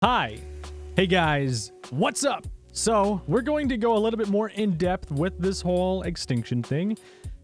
Hi. Hey guys, what's up? So, we're going to go a little bit more in depth with this whole extinction thing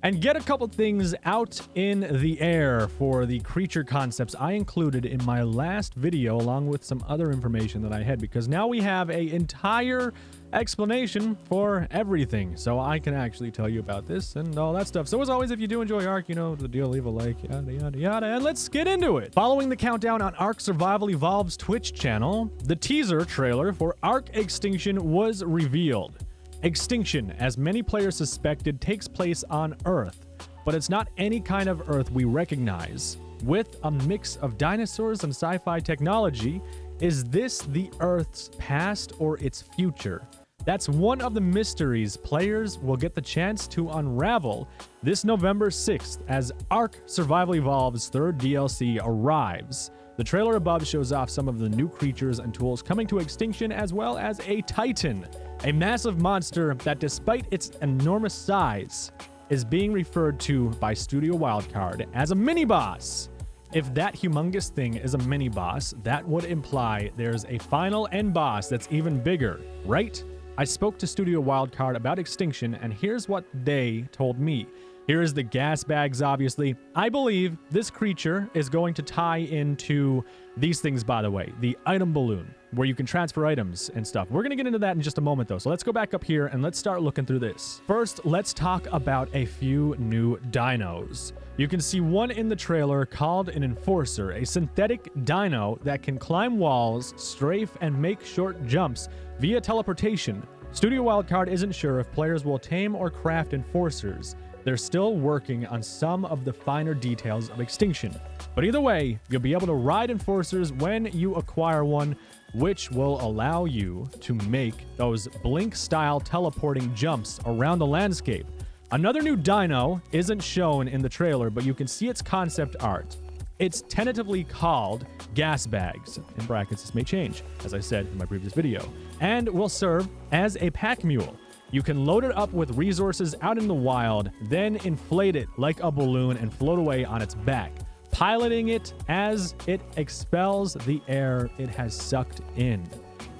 and get a couple things out in the air for the creature concepts I included in my last video along with some other information that I had, because now we have an entire explanation for everything, so I can actually tell you about this and all that stuff. So as always, if you do enjoy ARK, you know the deal, leave a like, yada yada yada, and let's get into it. Following the countdown on ARK Survival Evolved's Twitch channel, the teaser trailer for ARK Extinction was revealed. Extinction, as many players suspected, takes place on Earth, but it's not any kind of Earth we recognize. With a mix of dinosaurs and sci-fi technology, is this the Earth's past or its future? That's one of the mysteries players will get the chance to unravel this November 6th as ARK Survival Evolved's third DLC arrives. The trailer above shows off some of the new creatures and tools coming to Extinction, as well as a Titan, a massive monster that, despite its enormous size, is being referred to by Studio Wildcard as a mini-boss. If that humongous thing is a mini-boss, that would imply there's a final end boss that's even bigger, right? I spoke to Studio Wildcard about Extinction, and here's what they told me. Here is the gas bags, obviously. I believe this creature is going to tie into these things, by the way. The item balloon, where you can transfer items and stuff. We're going to get into that in just a moment, though. So let's go back up here and let's start looking through this. First, let's talk about a few new dinos. You can see one in the trailer called an Enforcer, a synthetic dino that can climb walls, strafe, and make short jumps via teleportation. Studio Wildcard isn't sure if players will tame or craft Enforcers. They're still working on some of the finer details of Extinction. But either way, you'll be able to ride Enforcers when you acquire one, which will allow you to make those Blink-style teleporting jumps around the landscape. Another new dino isn't shown in the trailer, but you can see its concept art. It's tentatively called Gasbags. In brackets, this may change, as I said in my previous video, and will serve as a pack mule. You can load it up with resources out in the wild, then inflate it like a balloon and float away on its back, piloting it as it expels the air it has sucked in.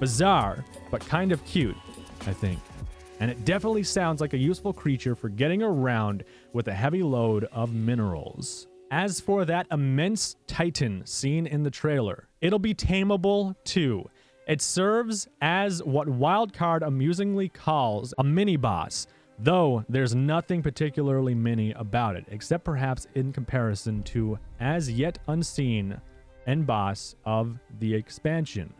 Bizarre, but kind of cute, I think. And it definitely sounds like a useful creature for getting around with a heavy load of minerals. As for that immense Titan seen in the trailer, it'll be tameable too. It serves as what Wildcard amusingly calls a mini-boss, though there's nothing particularly mini about it, except perhaps in comparison to as yet unseen end boss of the expansion,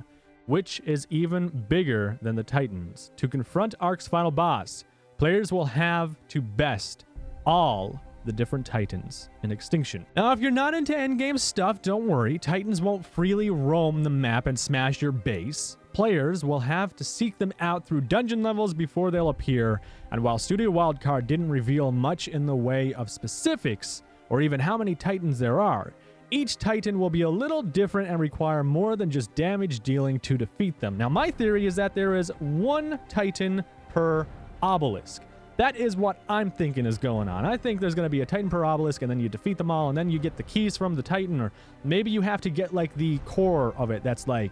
which is even bigger than the Titans. To confront ARK's final boss, players will have to best all the different Titans in Extinction. Now, if you're not into endgame stuff, don't worry. Titans won't freely roam the map and smash your base. Players will have to seek them out through dungeon levels before they'll appear, and while Studio Wildcard didn't reveal much in the way of specifics or even how many Titans there are, each Titan will be a little different and require more than just damage dealing to defeat them. Now, my theory is that there is one Titan per obelisk. That is what I'm thinking is going on. I think there's going to be a Titan per obelisk, and then you defeat them all, and then you get the keys from the Titan, or maybe you have to get like the core of it that's like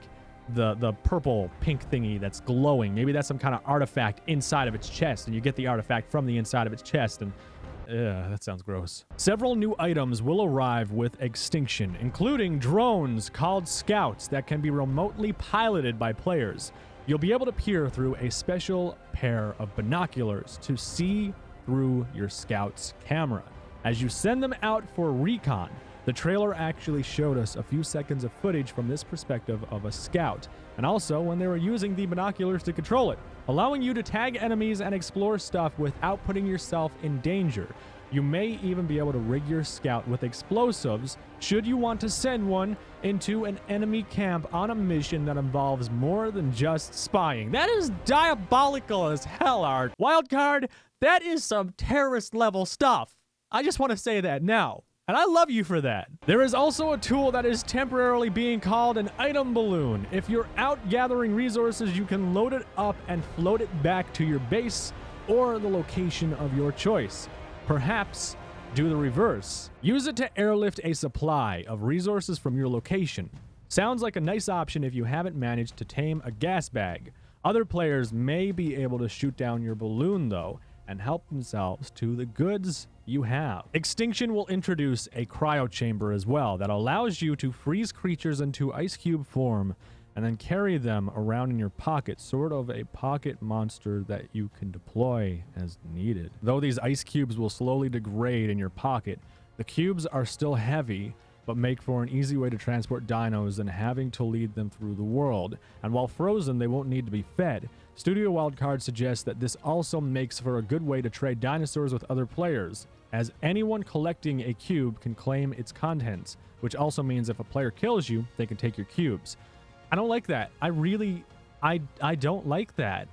the purple pink thingy that's glowing. Maybe that's some kind of artifact inside of its chest, and you get the artifact from the inside of its chest, and that sounds gross. Several new items will arrive with Extinction, including drones called Scouts that can be remotely piloted by players. You'll be able to peer through a special pair of binoculars to see through your Scout's camera. As you send them out for recon, the trailer actually showed us a few seconds of footage from this perspective of a Scout, and also when they were using the binoculars to control it, allowing you to tag enemies and explore stuff without putting yourself in danger. You may even be able to rig your Scout with explosives should you want to send one into an enemy camp on a mission that involves more than just spying. That is diabolical as hell, ARK. Wildcard, that is some terrorist level stuff. I just want to say that now. And I love you for that. There is also a tool that is temporarily being called an item balloon. If you're out gathering resources, you can load it up and float it back to your base or the location of your choice. Perhaps do the reverse. Use it to airlift a supply of resources from your location. Sounds like a nice option if you haven't managed to tame a Gasbag. Other players may be able to shoot down your balloon, though, and help themselves to the goods you have. Extinction will introduce a cryo chamber as well that allows you to freeze creatures into ice cube form and then carry them around in your pocket, sort of a pocket monster that you can deploy as needed. Though these ice cubes will slowly degrade in your pocket, the cubes are still heavy, but make for an easy way to transport dinos than having to lead them through the world. And while frozen, they won't need to be fed. Studio Wildcard suggests that this also makes for a good way to trade dinosaurs with other players, as anyone collecting a cube can claim its contents, which also means if a player kills you, they can take your cubes. I don't like that. I don't like that.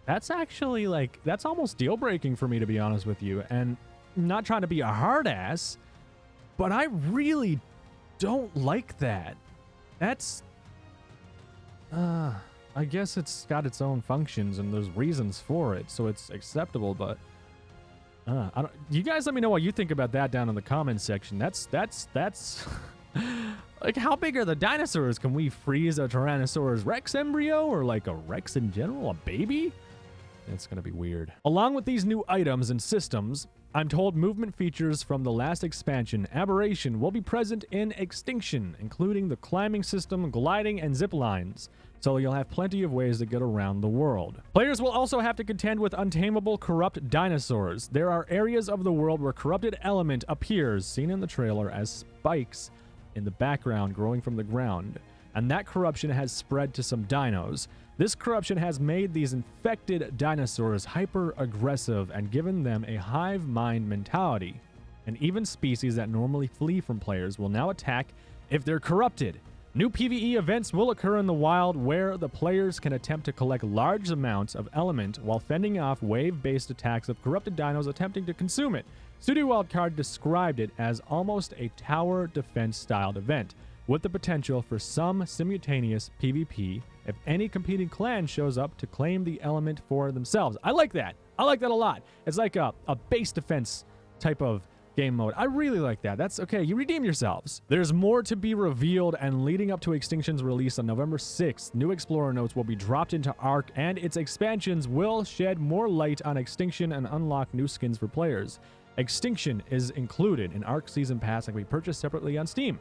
That's actually like, that's almost deal breaking for me, to be honest with you. And I'm not trying to be a hard ass, but I really don't like that. That's, I guess it's got its own functions and there's reasons for it, so it's acceptable, but you guys let me know what you think about that down in the comments section. That's like, how big are the dinosaurs? Can we freeze a Tyrannosaurus Rex embryo or like a Rex in general, a baby? It's gonna be weird. Along with these new items and systems, I'm told movement features from the last expansion, Aberration, will be present in Extinction, including the climbing system, gliding, and zip lines. So you'll have plenty of ways to get around the world. Players will also have to contend with untamable corrupt dinosaurs. There are areas of the world where corrupted element appears, seen in the trailer as spikes in the background growing from the ground, and that corruption has spread to some dinos. This corruption has made these infected dinosaurs hyper-aggressive and given them a hive mind mentality, and even species that normally flee from players will now attack if they're corrupted. New PvE events will occur in the wild where the players can attempt to collect large amounts of element while fending off wave-based attacks of corrupted dinos attempting to consume it. Studio Wildcard described it as almost a tower defense-styled event, with the potential for some simultaneous PvP if any competing clan shows up to claim the element for themselves. I like that. I like that a lot. It's like a base defense type of game mode. I really like that. That's okay. You redeem yourselves. There's more to be revealed, and leading up to Extinction's release on November 6th, new Explorer notes will be dropped into ARK, and its expansions will shed more light on Extinction and unlock new skins for players. Extinction is included in ARK Season Pass and can be purchased separately on Steam.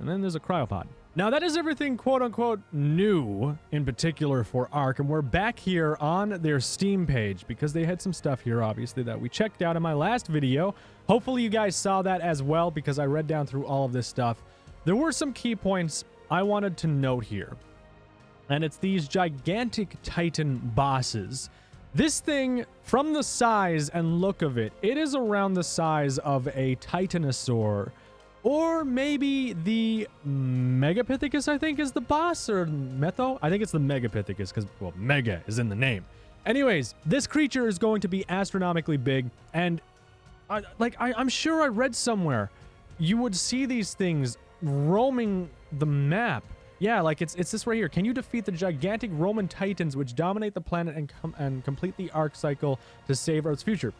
And then there's a cryopod. Now that is everything quote-unquote new in particular for ARK, and we're back here on their Steam page because they had some stuff here obviously that we checked out in my last video. Hopefully you guys saw that as well because I read down through all of this stuff. There were some key points I wanted to note here, and it's these gigantic Titan bosses. This thing, from the size and look of it, it is around the size of a Titanosaur. Or maybe the Megapithecus, I think, is the boss, or Metho? I think it's the Megapithecus, because, well, Mega is in the name. Anyways, this creature is going to be astronomically big, and I'm sure I read somewhere you would see these things roaming the map. Yeah, like it's this right here. Can you defeat the gigantic Roman Titans which dominate the planet and complete the ARK cycle to save Earth's future?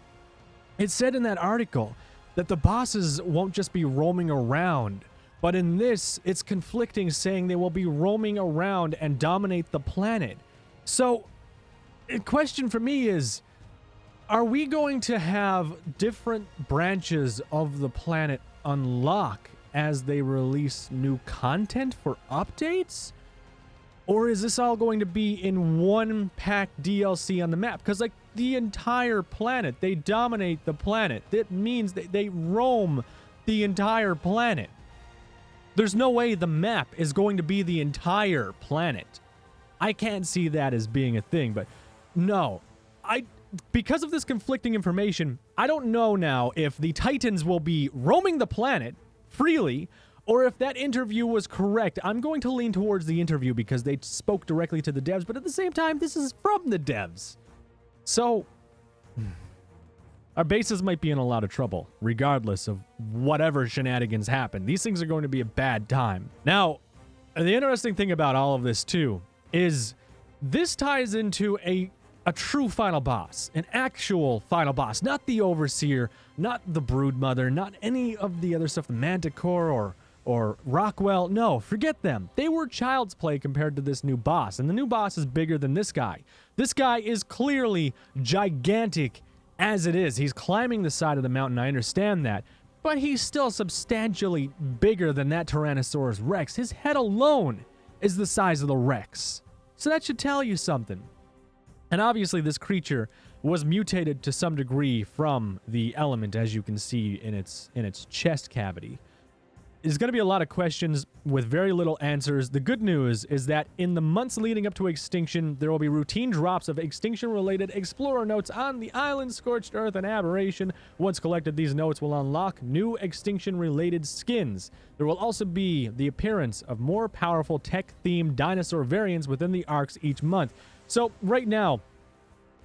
It said in that article that the bosses won't just be roaming around, but in this, it's conflicting, saying they will be roaming around and dominate the planet. So, the question for me is, are we going to have different branches of the planet unlock as they release new content for updates? Or is this all going to be in one packed DLC on the map? Because, like, the entire planet, they dominate the planet. That means that they roam the entire planet. There's no way the map is going to be the entire planet. I can't see that as being a thing, but no. Because of this conflicting information, I don't know now if the Titans will be roaming the planet freely, or if that interview was correct. I'm going to lean towards the interview because they spoke directly to the devs, but at the same time, this is from the devs. So, our bases might be in a lot of trouble, regardless of whatever shenanigans happen. These things are going to be a bad time. Now, the interesting thing about all of this, too, is this ties into a true final boss, an actual final boss, not the Overseer, not the Broodmother, not any of the other stuff, the Manticore or or Rockwell. No, forget them. They were child's play compared to this new boss. And the new boss is bigger than this guy. This guy is clearly gigantic as it is. He's climbing the side of the mountain. I understand that. But he's still substantially bigger than that Tyrannosaurus Rex. His head alone is the size of the Rex. So that should tell you something. And obviously this creature was mutated to some degree from the element, as you can see in its chest cavity. There's going to be a lot of questions with very little answers. The good news is that in the months leading up to extinction, there will be routine drops of extinction-related explorer notes on the island, Scorched Earth, and Aberration. Once collected, these notes will unlock new extinction-related skins. There will also be the appearance of more powerful tech-themed dinosaur variants within the ARKs each month. So right now,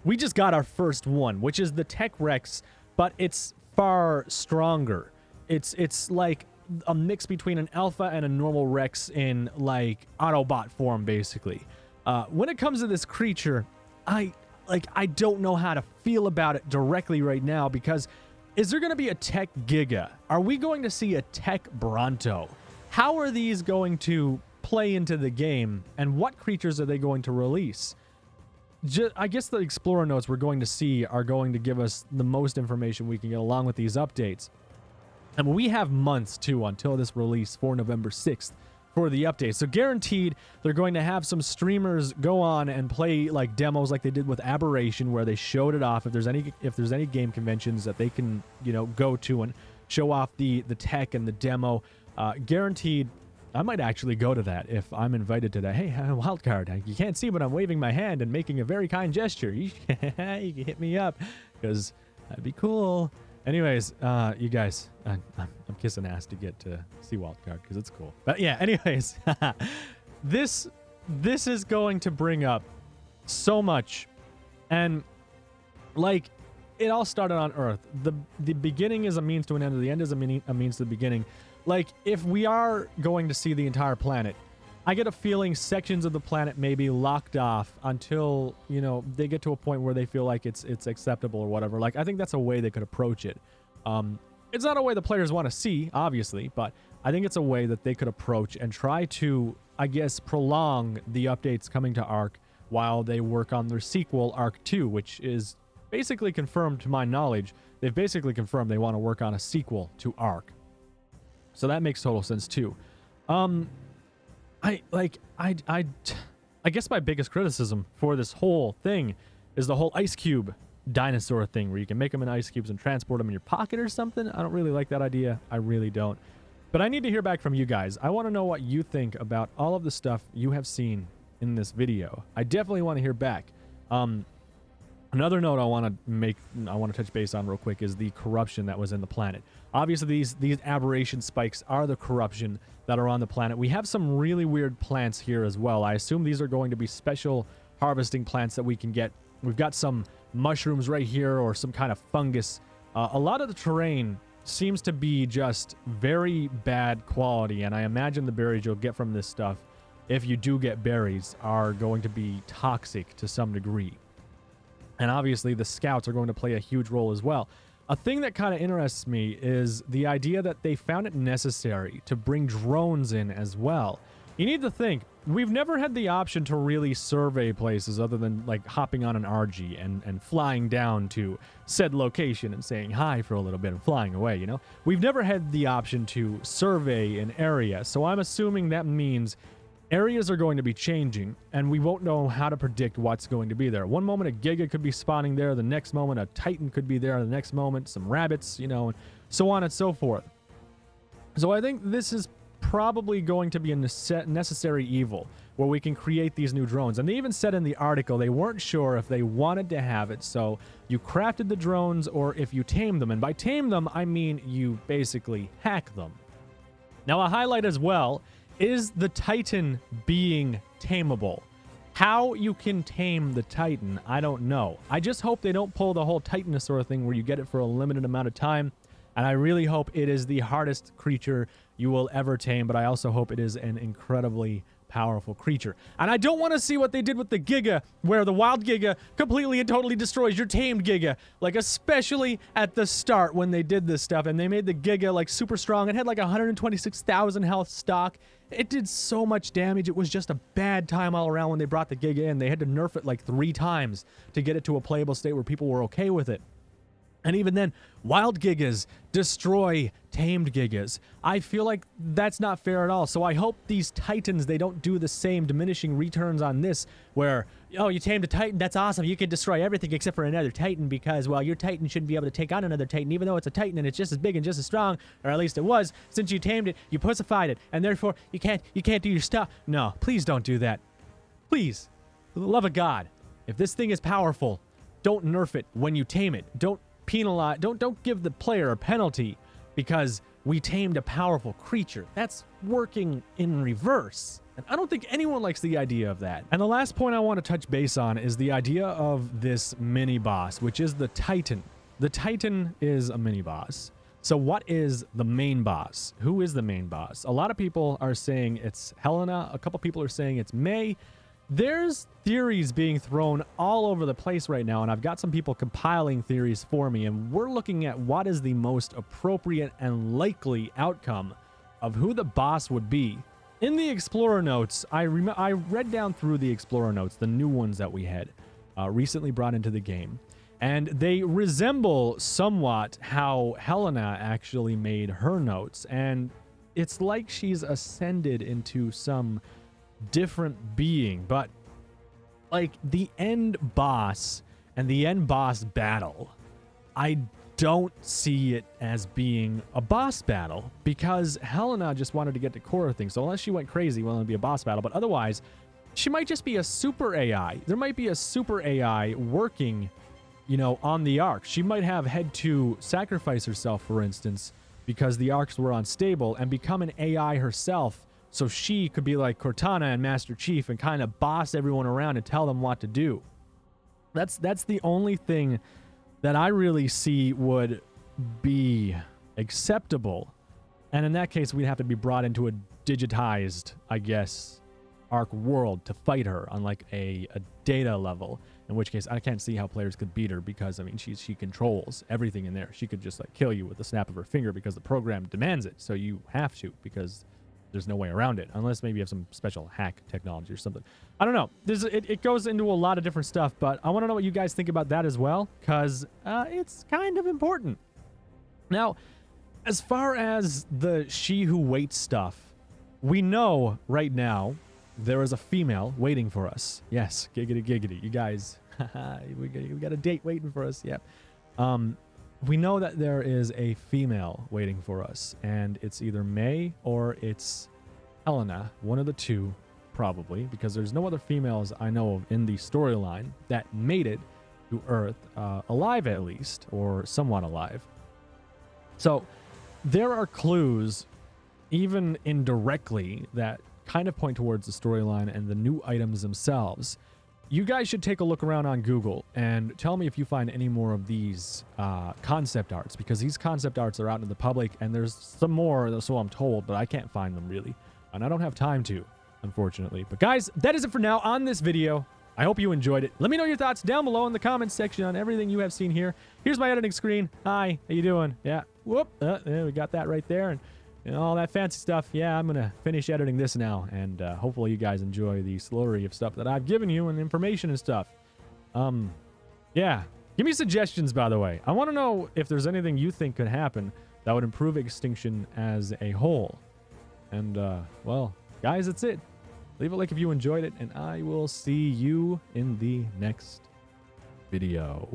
we just got our first one, which is the Tech Rex, but it's far stronger. It's like a mix between an alpha and a normal Rex in like Autobot form, basically. When it comes to this creature, I don't know how to feel about it directly right now, because is there going to be a Tech Giga? Are we going to see a Tech Bronto? How are these going to play into the game, and what creatures are they going to release? I guess the Explorer notes we're going to see are going to give us the most information we can get along with these updates. And we have months, too, until this release for November 6th for the update. So guaranteed, they're going to have some streamers go on and play like demos like they did with Aberration, where they showed it off. If there's any game conventions that they can, go to and show off the tech and the demo, guaranteed, I might actually go to that if I'm invited to that. Hey, I'm a wildcard. You can't see, but I'm waving my hand and making a very kind gesture. You can hit me up, because that'd be cool. Anyways, you guys, I'm kissing ass to get to see wildcard because it's cool. But yeah, anyways, this is going to bring up so much, and like it all started on Earth. The beginning is a means to an end. The end is a means to the beginning. Like, if we are going to see the entire planet, I get a feeling sections of the planet may be locked off until, they get to a point where they feel like it's acceptable or whatever. Like, I think that's a way they could approach it. It's not a way the players want to see, obviously, but I think it's a way that they could approach and try to, I guess, prolong the updates coming to ARK while they work on their sequel, ARK 2, which is basically confirmed, to my knowledge. They've basically confirmed they want to work on a sequel to ARK. So that makes total sense too. I guess my biggest criticism for this whole thing is the whole ice cube dinosaur thing, where you can make them in ice cubes and transport them in your pocket or something. I don't really like that idea. I really don't. But I need to hear back from you guys. I want to know what you think about all of the stuff you have seen in this video. I definitely want to hear back. Another note I want to touch base on real quick is the corruption that was in the planet. Obviously, these aberration spikes are the corruption that are on the planet. We have some really weird plants here as well. I assume these are going to be special harvesting plants that we can get. We've got some mushrooms right here, or some kind of fungus. A lot of the terrain seems to be just very bad quality, and I imagine the berries you'll get from this stuff, if you do get berries, are going to be toxic to some degree. And obviously the scouts are going to play a huge role as well. A thing that kind of interests me is the idea that they found it necessary to bring drones in as well. You need to think, we've never had the option to really survey places other than like hopping on an RG and flying down to said location and saying hi for a little bit and flying away, We've never had the option to survey an area, so I'm assuming that means areas are going to be changing, and we won't know how to predict what's going to be there. One moment a Giga could be spawning there, the next moment a Titan could be there, the next moment some rabbits, and so on and so forth. So I think this is probably going to be a necessary evil, where we can create these new drones. And they even said in the article they weren't sure if they wanted to have it, so you crafted the drones or if you tamed them. And by tame them, I mean you basically hack them. Now, a highlight as well is the Titan being tameable. How you can tame the Titan, I don't know. I just hope they don't pull the whole Titanosaur thing where you get it for a limited amount of time. And I really hope it is the hardest creature you will ever tame, but I also hope it is an incredibly powerful creature. And I don't want to see what they did with the Giga, where the wild Giga completely and totally destroys your tamed Giga. Like, especially at the start when they did this stuff and they made the Giga like super strong. It had like 126,000 health stock. It did so much damage. It was just a bad time all around when they brought the Giga in. They had to nerf it like 3 times to get it to a playable state where people were okay with it. And even then, wild Gigas destroy tamed Gigas. I feel like that's not fair at all. So I hope these Titans, they don't do the same diminishing returns on this, where, oh, you tamed a Titan, that's awesome. You can destroy everything except for another Titan because, well, your Titan shouldn't be able to take on another Titan, even though it's a Titan and it's just as big and just as strong, or at least it was. Since you tamed it, you pussified it, and therefore you can't do your stuff. No, please don't do that. Please, for the love of God, if this thing is powerful, don't nerf it when you tame it. Don't penalize, don't give the player a penalty because we tamed a powerful creature. That's working in reverse. And I don't think anyone likes the idea of that. And the last point I want to touch base on is the idea of this mini boss, which is the Titan. The Titan is a mini boss. So what is the main boss? Who is the main boss? A lot of people are saying it's Helena. A couple people are saying it's May. There's theories being thrown all over the place right now, and I've got some people compiling theories for me, and we're looking at what is the most appropriate and likely outcome of who the boss would be. In the Explorer notes, I read down through the Explorer notes, the new ones that we had recently brought into the game, and they resemble somewhat how Helena actually made her notes, and it's like she's ascended into some different being. But like the end boss and the end boss battle, I don't see it as being a boss battle because Helena just wanted to get to core things. So unless she went crazy, well, it'd be a boss battle. But otherwise, she might just be a super AI. There might be a super AI working, you know, on the ARK. She might have had to sacrifice herself, for instance, because the ARKs were unstable, and become an AI herself, so she could be like Cortana and Master Chief and kind of boss everyone around and tell them what to do. That's the only thing that I really see would be acceptable. And in that case, we'd have to be brought into a digitized, I guess, ARK world to fight her on like a data level. In which case, I can't see how players could beat her because, I mean, she controls everything in there. She could just like kill you with the snap of her finger because the program demands it. So you have to, because there's no way around it, unless maybe you have some special hack technology or something. I don't know. It goes into a lot of different stuff, but I want to know what you guys think about that as well, because it's kind of important. Now, as far as the She Who Waits stuff, we know right now there is a female waiting for us. Yes, giggity giggity. You guys, we got a date waiting for us. Yep. We know that there is a female waiting for us, and it's either May or it's Helena, one of the two, probably, because there's no other females I know of in the storyline that made it to Earth, alive at least, or somewhat alive. So there are clues, even indirectly, that kind of point towards the storyline and the new items themselves. You guys should take a look around on Google and tell me if you find any more of these concept arts, because these concept arts are out in the public, and there's some more, so I'm told, but I can't find them really, and I don't have time to, unfortunately. But guys, that is it for now on this video. I hope you enjoyed it. Let me know your thoughts down below in the comments section on everything you have seen here. Here's my editing screen. Hi, how you doing? Yeah, whoop, we got that right there, and all that fancy stuff. Yeah, I'm gonna finish editing this now, and hopefully you guys enjoy the slurry of stuff that I've given you and information and stuff. Yeah, give me suggestions, by the way. I want to know if there's anything you think could happen that would improve Extinction as a whole. And well, guys, that's it. Leave a like if you enjoyed it, and I will see you in the next video.